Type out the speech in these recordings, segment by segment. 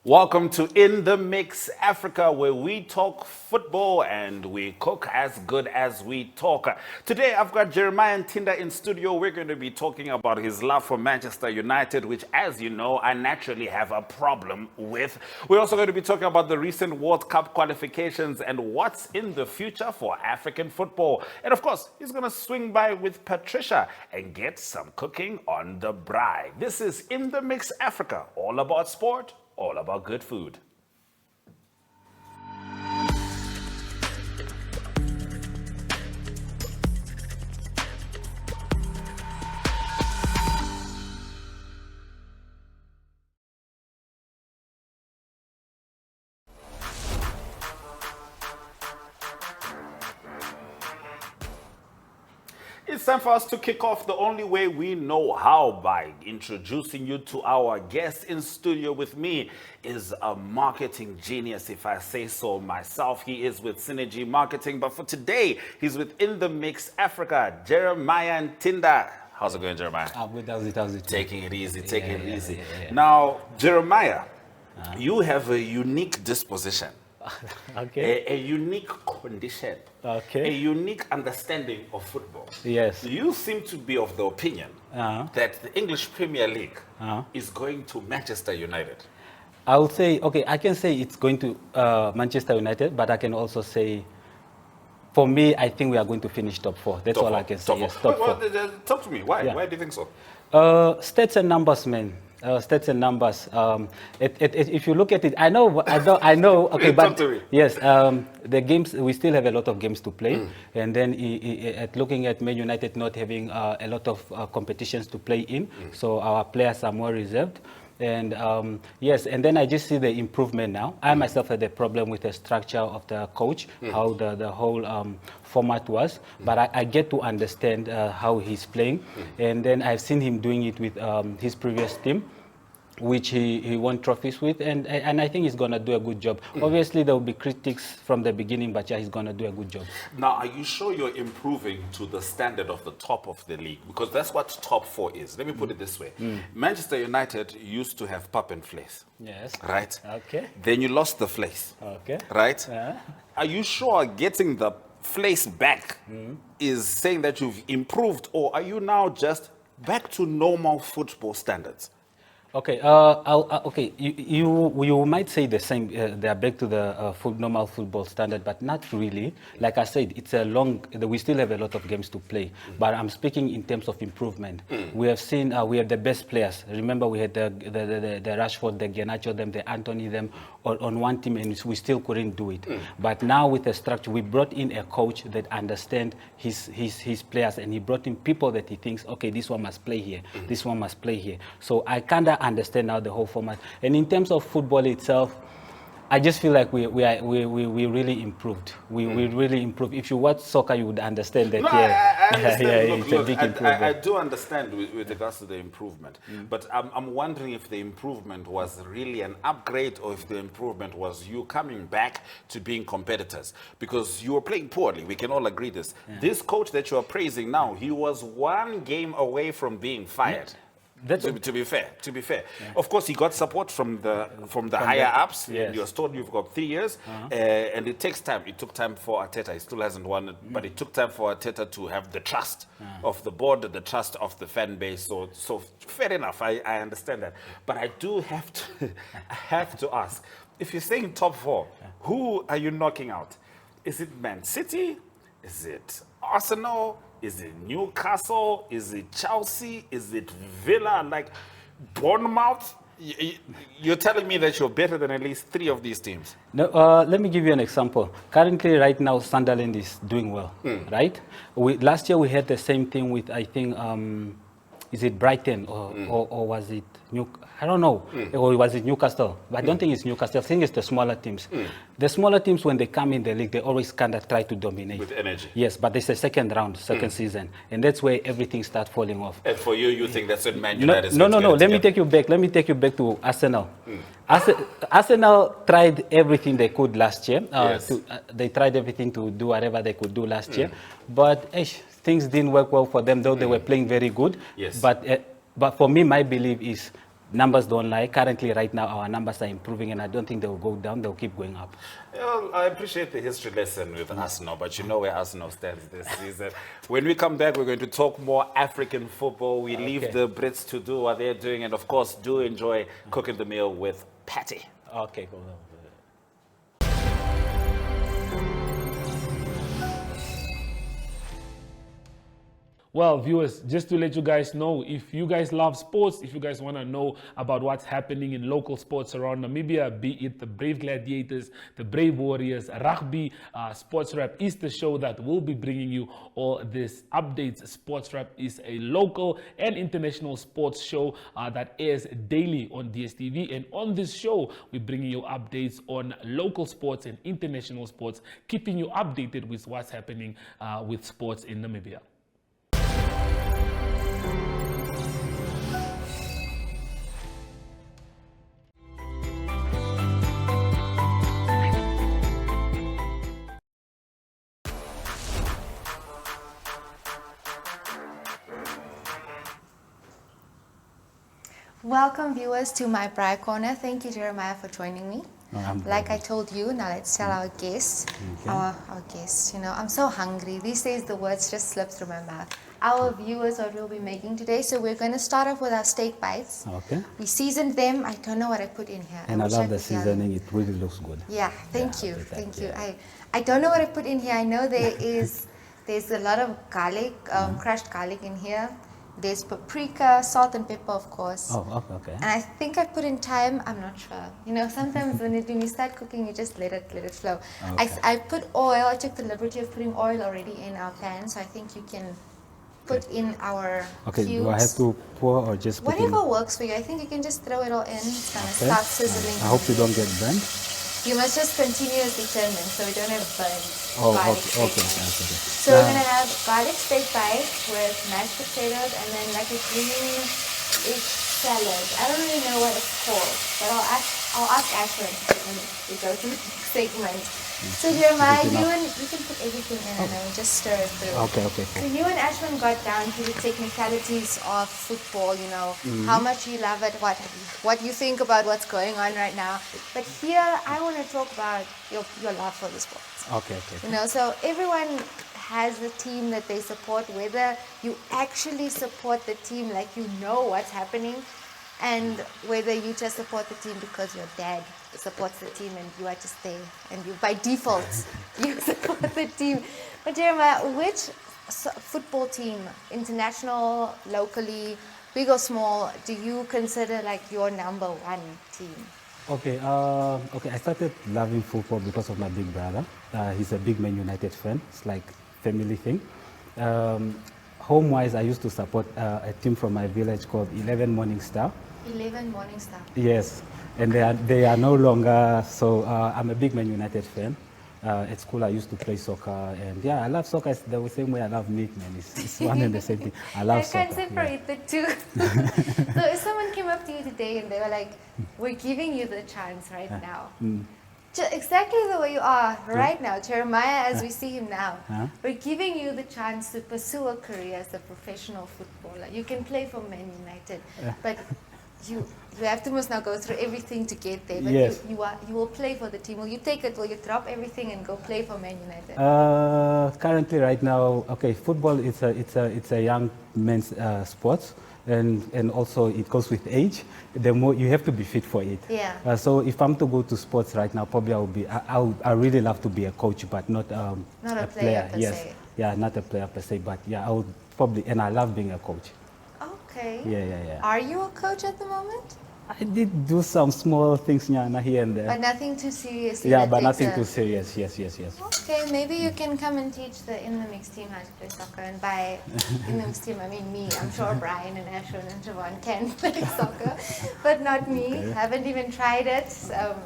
Welcome to In the Mix Africa, where we talk football and we cook as good as we talk. Today, I've got Jeremia Ntinda in studio. We're going to be talking about his love for Manchester United, which, as you know, I naturally have a problem with. We're also going to be talking about the recent World Cup qualifications and what's in the future for African football. And of course, he's going to swing by with Patricia and get some cooking on the braai. This is In the Mix Africa, all about sport, all about good food. It's time for us to kick off the only way we know how, by introducing you to our guest. In studio with me is a marketing genius, if I say so myself. He is with Synergy Marketing, but for today, he's with In the Mix Africa, Jeremia Ntinda. How's it going, Jeremia? I'm good. How's it? Taking it easy, easy. Now, Jeremia, you have a unique disposition. Okay. A unique condition. Okay. A unique understanding of football. Yes. You seem to be of the opinion that the English Premier League is going to Manchester United. I would say, okay, I can say it's going to Manchester United, but I can also say, for me, I think we are going to finish top four. That's all I can say. Yes, top four. Talk to me. Why? Yeah. Why do you think so? Stats and numbers, man. Stats and numbers. If you look at it, I know. Okay, but yes, the games, we still have a lot of games to play, and then looking at Man United not having a lot of competitions to play in, so our players are more reserved. And yes, and then I just see the improvement now. I myself had a problem with the structure of the coach, how the whole format was, but I get to understand how he's playing. And then I've seen him doing it with his previous team, which he won trophies with, and I think he's going to do a good job. Obviously, there will be critics from the beginning, but yeah, he's going to do a good job. Now, are you sure you're improving to the standard of the top of the league? Because that's what top four is. Let me put it this way. Manchester United used to have pop and flace. Yes. Right? Okay. Then you lost the flace. Okay. Right? Are you sure getting the flace back is saying that you've improved, or are you now just back to normal football standards? Okay, okay. You might say the same. They are back to the normal football standard, but not really. Like I said, it's a long. We still have a lot of games to play. But I'm speaking in terms of improvement. We have seen we have the best players. Remember, we had the Rashford, the Garnacho, them, the Anthony, them on one team, and we still couldn't do it. But now with the structure, we brought in a coach that understands his players, and he brought in people that he thinks, okay, this one must play here, this one must play here. So I kinda understand now the whole format. And in terms of football itself, I just feel like we really improved. We really improved. If you watch soccer, you would understand that. No, I understand. It's a big improvement. I do understand with regards to the improvement, but I'm wondering if the improvement was really an upgrade or if the improvement was you coming back to being competitors, because you were playing poorly. We can all agree this. This coach that you are praising now, he was one game away from being fired. To be fair. Of course, he got support from the higher ups. Yes. You're told you've got 3 years, and it takes time. It took time for Arteta. He still hasn't won it, but it took time for Arteta to have the trust of the board, the trust of the fan base. So fair enough. I understand that, but I do have to ask: if you're saying top four, who are you knocking out? Is it Man City? Is it Arsenal? Is it Newcastle? Is it Chelsea? Is it Villa? Like Bournemouth? You're telling me that you're better than at least 3 of these teams? No, let me give you an example. Currently, right now, Sunderland is doing well, right? Last year, we had the same thing with, I think, is it Brighton or was it I don't know, or was it Newcastle? But I don't think it's Newcastle. I think it's the smaller teams. The smaller teams, when they come in the league, they always kind of try to dominate. With energy. Yes, but it's the second round, second season. And that's where everything starts falling off. And for you think that's what Man United is No. Let me take you back to Arsenal. Arsenal tried everything they could last year. They tried everything to do whatever they could do last year. But things didn't work well for them, though they were playing very good. Yes. But for me, my belief is numbers don't lie. Currently, right now, our numbers are improving, and I don't think they will go down. They'll keep going up. Well, I appreciate the history lesson with Arsenal, but you know where Arsenal stands this season. When we come back, we're going to talk more African football. We leave the Brits to do what they're doing, and of course, do enjoy cooking the meal with Patty. Okay, cool. Well, viewers, just to let you guys know, if you guys love sports, if you guys want to know about what's happening in local sports around Namibia, be it the Brave Gladiators, the Brave Warriors, rugby, Sports Wrap is the show that will be bringing you all these updates. Sports Wrap is a local and international sports show that airs daily on DSTV. And on this show, we're bringing you updates on local sports and international sports, keeping you updated with what's happening with sports in Namibia. Welcome viewers to my braai corner. Thank you, Jeremiah, for joining me. Like I told you, now let's tell our guests. Our guests, you know, I'm so hungry. These days the words just slip through my mouth. Our viewers, what we'll be making today. So we're going to start off with our steak bites. Okay. We seasoned them. I don't know what I put in here. And I love the seasoning. It really looks good. Yeah, thank you. Thank you. I don't know what I put in here. I know there's a lot of garlic, crushed garlic in here. There's paprika, salt and pepper, of course. Oh, okay. And I think I put in thyme. I'm not sure. You know, sometimes when you start cooking, you just let it flow. Okay. I put oil. I took the liberty of putting oil already in our pan, so I think you can put in our cubes. Do I have to pour or just put whatever in? works for you. I think you can just throw it all in. It's gonna start sizzling. I hope you don't get burnt. You must just continuously turn them so we don't have burnt Oh, garlic okay. So we're gonna have garlic steak bites with mashed potatoes and then like a greenish salad. I don't really know what it's called, but I'll ask Ashwin when we go to the next segment. So Jeremiah, you can put everything in and then just stir it through. Okay. So you and Ashwin got down to the technicalities of football, you know, how much you love it, what you think about what's going on right now. But here I want to talk about your love for the sport. Okay. You know, so everyone has a team that they support, whether you actually support the team like you know what's happening, and whether you just support the team because your dad supports the team and you are just there and you by default you support the team. But Jeremiah, which football team, international, locally, big or small, do you consider like your number one team? Okay, I started loving football because of my big brother. He's a big Man United fan. It's like family thing. Home-wise, I used to support a team from my village called 11 Morning Star. 11 Morning Star. Yes, and they are no longer. So I'm a big Man United fan. At school, I used to play soccer, and I love soccer. It's the same way I love meat, man. It's one and the same thing. I love soccer. I can't separate the two. So if someone came up to you today and they were like, "We're giving you the chance right now." Exactly the way you are right now, Jeremiah, as we see him now. We're giving you the chance to pursue a career as a professional footballer. You can play for Man United, but you must now go through everything to get there. But you will play for the team. Will you take it? Will you drop everything and go play for Man United? Currently, right now, football it's a young men's sport. And also it goes with age. The more you have to be fit for it. Yeah. So if I'm to go to sports right now, probably I really love to be a coach, but not a player per se. Yeah, not a player per se, but I would probably, and I love being a coach. Okay. Yeah. Are you a coach at the moment? I did do some small things here and there. But nothing too serious. Yeah, but nothing too serious. Yes. Okay, maybe you can come and teach the In the Mix team how to play soccer. And by In the Mix team, I mean me. I'm sure Brian and Ashwin and Jevon can play soccer, but not me. Okay. Haven't even tried it.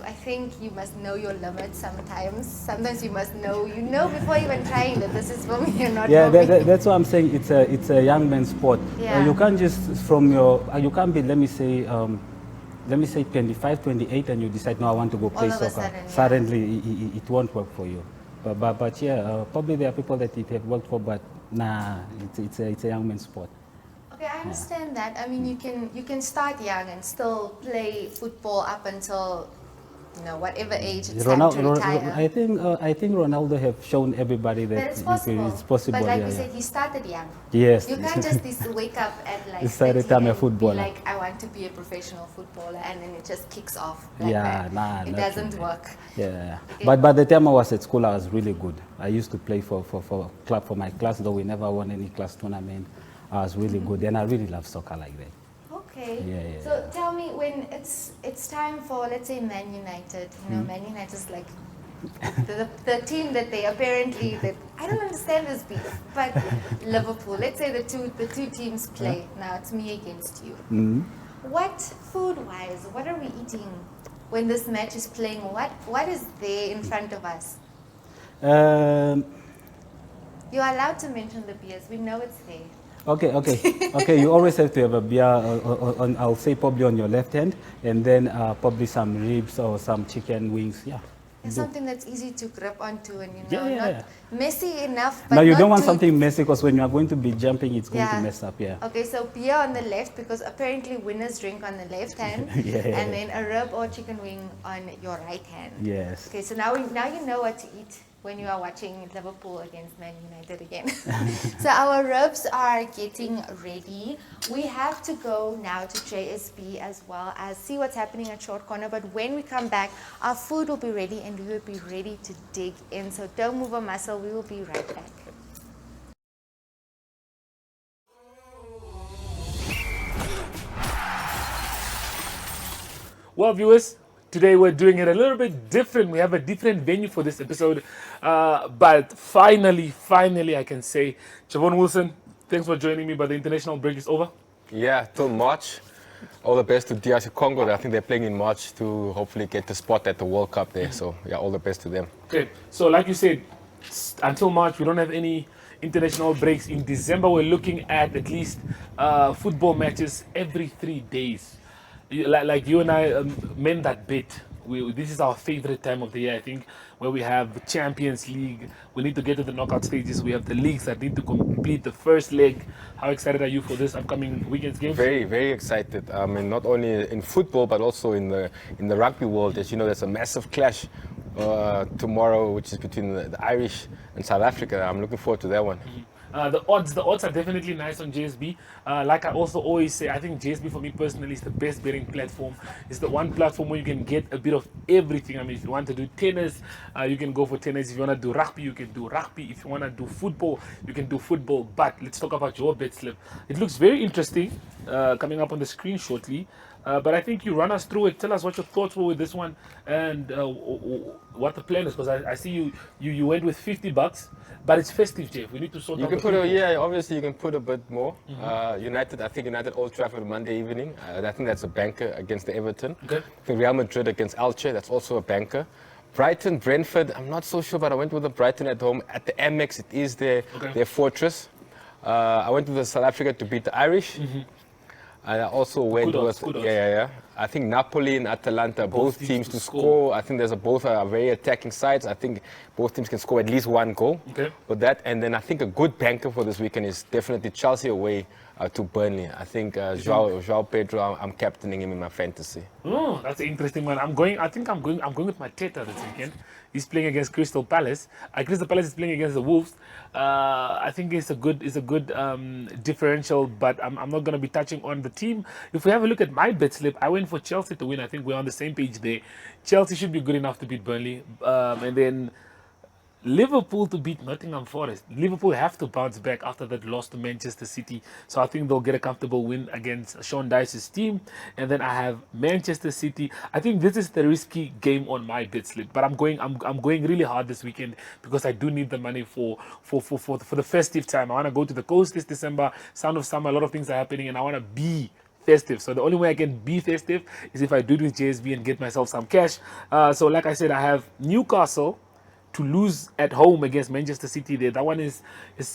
I think you must know your limits sometimes. Sometimes you must know. You know before even trying that this is for me or not for me. Yeah, that's what I'm saying. It's a young man's sport. Yeah. You can't just you can't be, let me say 25, 28 and you decide, no, I want to go play soccer. Suddenly it won't work for you. But probably there are people that it have worked for, but nah, it's a young man's sport. Okay, I understand that. I mean, you can start young and still play football up until whatever age it's time to retire. I think Ronaldo have shown everybody that But it's possible. it's possible. But like yeah, we yeah. said, he started young. Yes. You can't just wake up at like Decided 30 I'm a and be footballer. like, I want to be a professional footballer, and then it just kicks off like Yeah, that. nah, It not doesn't really. work. Yeah. Okay. But by the time I was at school, I was really good. I used to play for my class, though we never won any class tournament. I was really good, and I really love soccer like that. Okay. Yeah. So tell me, when it's time for, let's say, Man United. Man United is like the team that they apparently that I don't understand this beef, but Liverpool. Let's say the two teams play. Now it's me against you. What food-wise, what are we eating when this match is playing? What is there in front of us? You are allowed to mention the beers. We know it's there. Okay. You always have to have a beer. I'll say probably on your left hand, and then probably some ribs or some chicken wings. Yeah. It's something that's easy to grip onto and Yeah. not messy enough. But Now you not don't want too something messy because when you are going to be jumping, it's going to mess up. Yeah. Okay, so beer on the left because apparently winners drink on the left hand, and then a rib or chicken wing on your right hand. Yes. Okay, so now you know what to eat when you are watching Liverpool against Man United again. So our ribs are getting ready. We have to go now to JSB as well as see what's happening at Short Corner. But when we come back, our food will be ready and we will be ready to dig in. So don't move a muscle. We will be right back. Well, viewers, today we're doing it a little bit different. We have a different venue for this episode. But finally, I can say, Jevon Wilson, thanks for joining me, but the international break is over. Yeah, till March. All the best to DRC Congo. I think they're playing in March to hopefully get the spot at the World Cup there. So, yeah, all the best to them. Okay, so like you said, until March, we don't have any international breaks. In December, we're looking at least football matches every 3 days. Like you and I mend that bet. This is our favorite time of the year, I think, where we have the Champions League. We need to get to the knockout stages. We have the leagues that need to complete the first leg. How excited are you for this upcoming weekend's game? Very, very excited. I mean, not only in football, but also in the rugby world. As you know, there's a massive clash tomorrow, which is between the Irish and South Africa. I'm looking forward to that one. The odds are definitely nice on JSB. Like I also always say, I think JSB for me personally is the best betting platform. It's the one platform where you can get a bit of everything. I mean, if you want to do tennis, you can go for tennis. If you want to do rugby, you can do rugby. If you want to do football, you can do football. But let's talk about your bet slip. It looks very interesting, coming up on the screen shortly. But I think you run us through it. Tell us what your thoughts were with this one and what the plan is. Because I see you went with $50, but it's festive, Jeff. We need to sort out. You can put obviously you can put a bit more. United, I think United Old Trafford Monday evening. I think that's a banker against the Everton. Okay. I think Real Madrid against Elche, that's also a banker. Brighton, Brentford, I'm not so sure, but I went with the Brighton at home. At the Amex, it is their fortress. I went with the South Africa to beat the Irish. I also went with I think Napoli and Atalanta, both teams to score. I think both are very attacking sides. I think both teams can score at least one goal with that. And then I think a good banker for this weekend is definitely Chelsea away to Burnley. I think João Pedro, I'm captaining him in my fantasy. Oh, that's an interesting one. I'm going with my Teta this weekend. He's playing against Crystal Palace. Crystal Palace is playing against the Wolves. I think it's a good differential, but I'm not going to be touching on the team. If we have a look at my bet slip, I went for Chelsea to win. I think we're on the same page there. Chelsea should be good enough to beat Burnley. And then Liverpool to beat Nottingham Forest. Liverpool have to bounce back after that loss to Manchester City. So I think they'll get a comfortable win against Sean Dyche's team. And then I have Manchester City. I think this is the risky game on my bet slip. But I'm going really hard this weekend because I do need the money for the festive time. I want to go to the coast this December. Sound of summer, a lot of things are happening, and I want to be festive. So the only way I can be festive is if I do it with JSB and get myself some cash. So like I said, I have Newcastle to lose at home against Manchester City there, that one is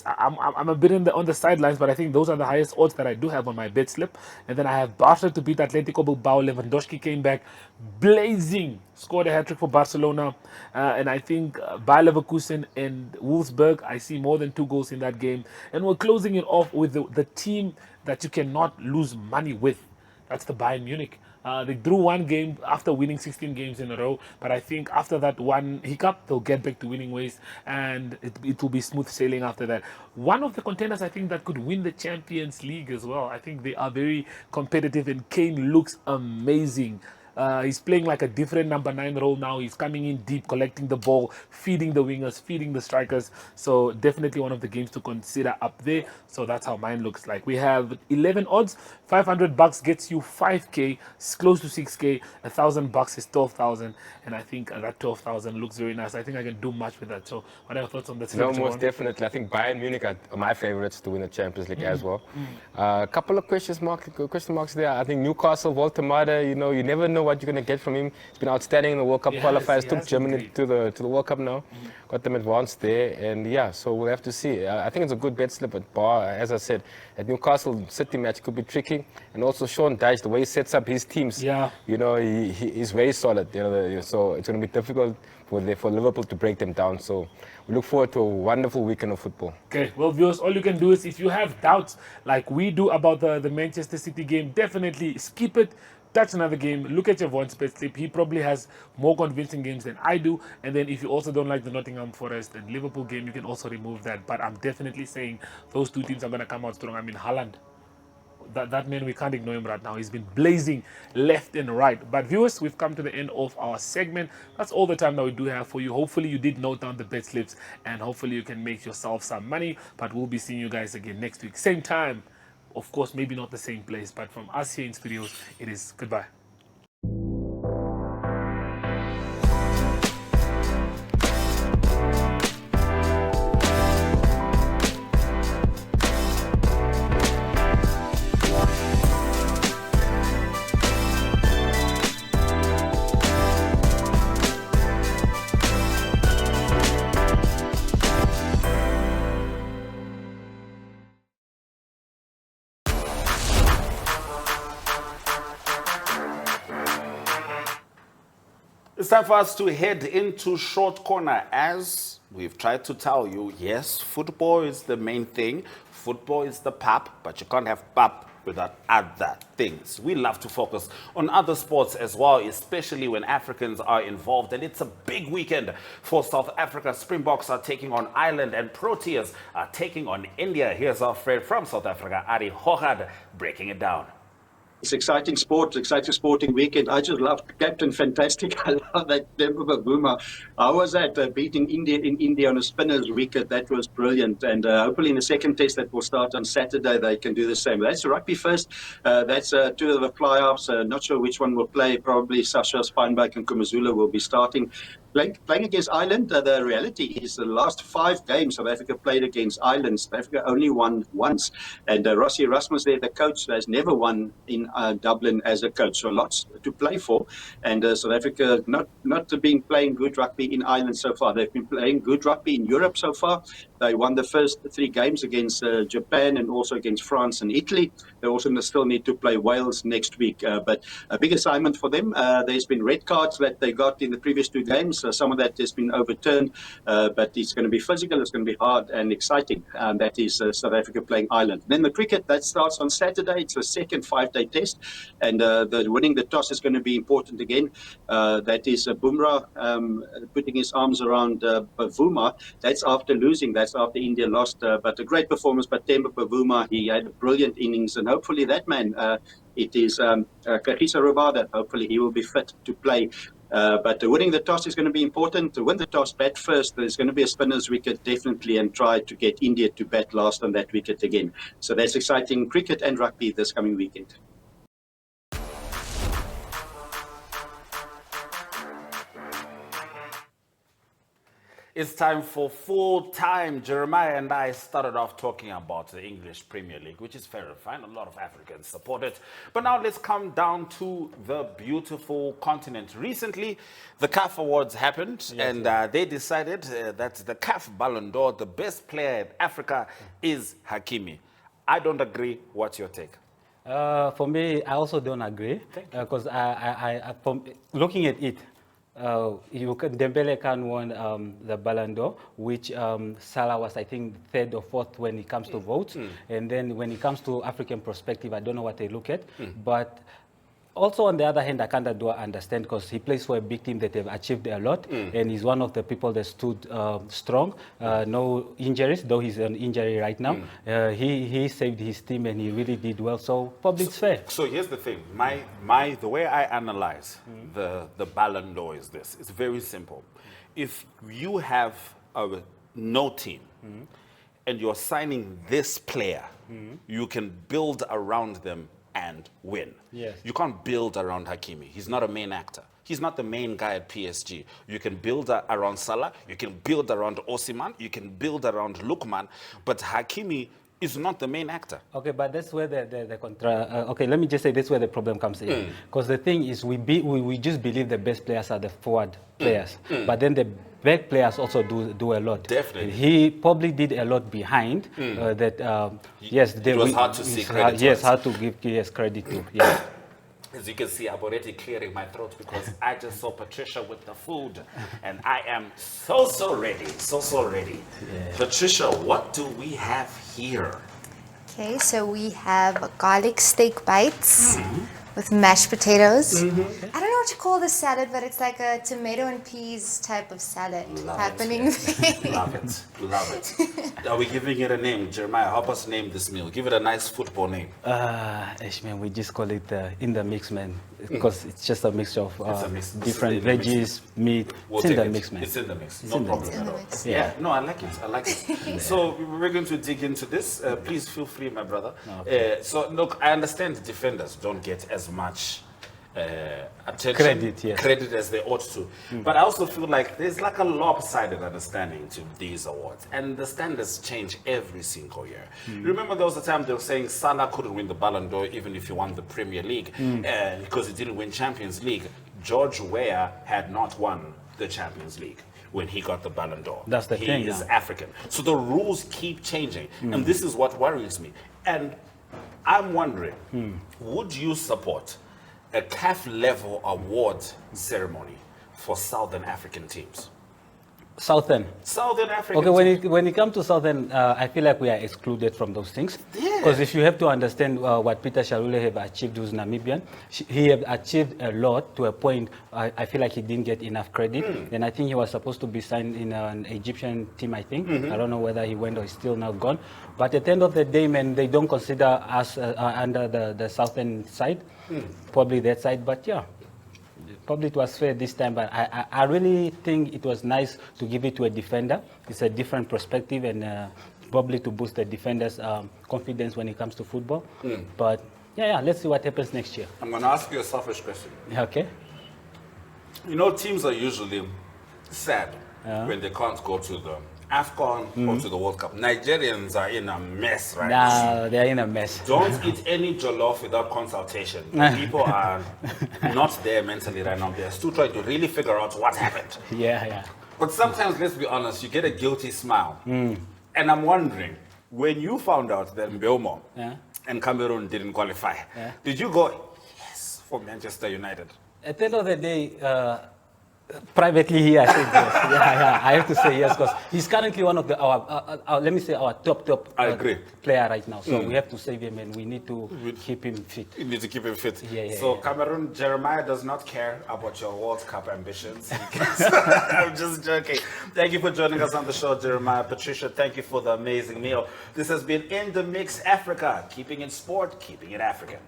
I'm a bit on the sidelines, but I think those are the highest odds that I do have on my bet slip. And then I have Barca to beat Atletico Bilbao. Lewandowski came back blazing, scored a hat-trick for Barcelona. And I think Bayer Leverkusen and Wolfsburg, I see more than 2 goals in that game. And we're closing it off with the team that you cannot lose money with. That's the Bayern Munich. They drew 1 game after winning 16 games in a row, but I think after that one hiccup, they'll get back to winning ways, and it will be smooth sailing after that. One of the contenders I think that could win the Champions League as well. I think they are very competitive, and Kane looks amazing. He's playing like a different number 9 role now. He's coming in deep, collecting the ball, feeding the wingers, feeding the strikers. So definitely one of the games to consider up there. So that's how mine looks like. We have 11 odds. $500 gets you 5K. It's close to 6K. $1,000 is 12,000. And I think that 12,000 looks very nice. I think I can do much with that. So what are your thoughts on that? No, most definitely. I think Bayern Munich are my favorites to win the Champions League as well. A couple of question marks there. I think Newcastle, Walter Mada, you never know what you're going to get from him. He's been outstanding in the World Cup qualifiers, took Germany to the World Cup now, got them advanced there, and yeah, so we'll have to see. I think it's a good bet slip at bar, as I said. At Newcastle City match could be tricky, and also Sean Dyche, the way he sets up his teams, he's very solid. So it's going to be difficult for Liverpool to break them down. So we look forward to a wonderful weekend of football. Okay, well, viewers, all you can do is, if you have doubts like we do about the Manchester City game, definitely skip it. That's another game. Look at Jevon's bet slip. He probably has more convincing games than I do. And then if you also don't like the Nottingham Forest and Liverpool game, you can also remove that. But I'm definitely saying those 2 teams are going to come out strong. I mean, Haaland, that man, we can't ignore him right now. He's been blazing left and right. But viewers, we've come to the end of our segment. That's all the time that we do have for you. Hopefully you did note down the bet slips, and hopefully you can make yourself some money. But we'll be seeing you guys again next week. Same time. Of course, maybe not the same place, but from us here in studios, it is goodbye. It's time for us to head into short corner. As we've tried to tell you, yes, football is the main thing. Football is the pap, but you can't have pap without other things. We love to focus on other sports as well, especially when Africans are involved. And it's a big weekend for South Africa. Springboks are taking on Ireland, and Proteas are taking on India. Here's our friend from South Africa, Ari Hogad, breaking it down. It's exciting sport, exciting sporting weekend. I just love Captain Fantastic. I love that Demba Bavuma. How was that? Beating India in India on a spinner's wicket. That was brilliant. And hopefully in the second test that will start on Saturday, they can do the same. That's rugby first. That's 2 of the fly-offs. Not sure which one will play. Probably Sasha Spinback and Kumazula will be starting. Playing against Ireland, the reality is the last 5 games South Africa played against Ireland, South Africa only won once. And Rossi Erasmus there, the coach, has never won in Dublin as a coach. So lots to play for. And South Africa not been playing good rugby in Ireland so far. They've been playing good rugby in Europe so far. They won the first 3 games against Japan and also against France and Italy. They also still need to play Wales next week. But a big assignment for them. There's been red cards that they got in the previous 2 games. Some of that has been overturned, but it's going to be physical, it's going to be hard and exciting. That is South Africa playing Ireland. Then the cricket, that starts on Saturday. It's a second 5-day test, and winning the toss is going to be important again. That is Bumrah putting his arms around Bavuma. That's after losing, that's after India lost, but a great performance by Temba Bavuma. He had a brilliant innings, and hopefully that man, it is Kagiso Rabada, hopefully he will be fit to play. But winning the toss is going to be important. To win the toss, bat first. There's going to be a spinner's wicket, definitely, and try to get India to bat last on that wicket again. So that's exciting cricket and rugby this coming weekend. It's time for full time. Jeremiah and I started off talking about the English Premier League, which is very fine. A lot of Africans support it. But now let's come down to the beautiful continent. Recently, the CAF Awards happened, and they decided that the CAF Ballon d'Or, the best player in Africa, is Hakimi. I don't agree. What's your take? For me, I also don't agree because from looking at it, Dembele can won the Ballon d'Or, which Salah was, I think, third or fourth when it comes to votes. And then when it comes to African perspective, I don't know what they look at. But also, on the other hand, I kind of do understand because he plays for a big team that have achieved a lot, and he's one of the people that stood strong. No injuries, though he's on injury right now. He saved his team and he really did well. So probably it's fair. So here's the thing: the way I analyze the Ballon d'Or is this. It's very simple. If you have no team and you're signing this player, you can build around them and win. Yes. You can't build around Hakimi. He's not a main actor. He's not the main guy at PSG. You can build around Salah. You can build around Osimhen. You can build around Lukman. But Hakimi is not the main actor. Okay, but that's where the contra. Okay, let me just say that's where the problem comes in. Because the thing is, we just believe the best players are the forward players, but then the back players also do a lot. Definitely. He probably did a lot behind that. Yes, it was hard to see credit. Yes, hard to give credit to. Yes. As you can see, I'm already clearing my throat because I just saw Patricia with the food, and I am so ready, so ready. Yeah. Patricia, what do we have here? Okay, so we have garlic steak bites with mashed potatoes. I don't know what you call this salad, but it's like a tomato and peas type of salad happening there. Love it, love it. Are we giving it a name? Jeremiah, help us name this meal. Give it a nice football name. Man, we just call it in the mix, man, because it's just a mixture of different veggies, meat. We'll it's in the mix, man. It's in the mix. No problem at all. Yeah, no, I like it. I like it. So we're going to dig into this. Please feel free, my brother. Okay. So look, I understand defenders don't get as much attention, credit as they ought to. But I also feel like there's like a lopsided understanding to these awards, and the standards change every single year. Remember there was a time they were saying Salah couldn't win the Ballon d'Or even if he won the Premier League because he didn't win Champions League. George Weah had not won the Champions League when he got the Ballon d'Or. That's the thing. He is African. So the rules keep changing, and this is what worries me. And I'm wondering, would you support a CAF level award ceremony for Southern African teams? Southern African. Okay, when it comes to Southern, I feel like we are excluded from those things. Because if you have to understand what Peter Shalule have achieved who's Namibian, he have achieved a lot to a point I feel like he didn't get enough credit. And I think he was supposed to be signed in an Egyptian team, I think. I don't know whether he went or he's still now gone. But at the end of the day, man, they don't consider us under the Southern side. Probably that side, but yeah. Probably it was fair this time, but I really think it was nice to give it to a defender. It's a different perspective and probably to boost the defender's confidence when it comes to football. But yeah, let's see what happens next year. I'm going to ask you a selfish question. Okay. You know, teams are usually sad when they can't go to the AFCON or to the World Cup. Nigerians are in a mess right now. They're in a mess. Don't eat any jollof without consultation. People are not there mentally right now. They're still trying to really figure out what happened. Yeah. But sometimes, let's be honest, you get a guilty smile. And I'm wondering, when you found out that Mbeumo and Cameroon didn't qualify, did you go, yes, for Manchester United? At the end of the day, privately here, I said yes. Yeah, I have to say yes because he's currently one of the let me say our top player right now. So we have to save him and we need to keep him fit. You need to keep him fit. So Cameroon, Jeremiah does not care about your World Cup ambitions. I'm just joking. Thank you for joining us on the show, Jeremiah. Patricia, thank you for the amazing meal. This has been In the Mix Africa, keeping it sport, keeping it African.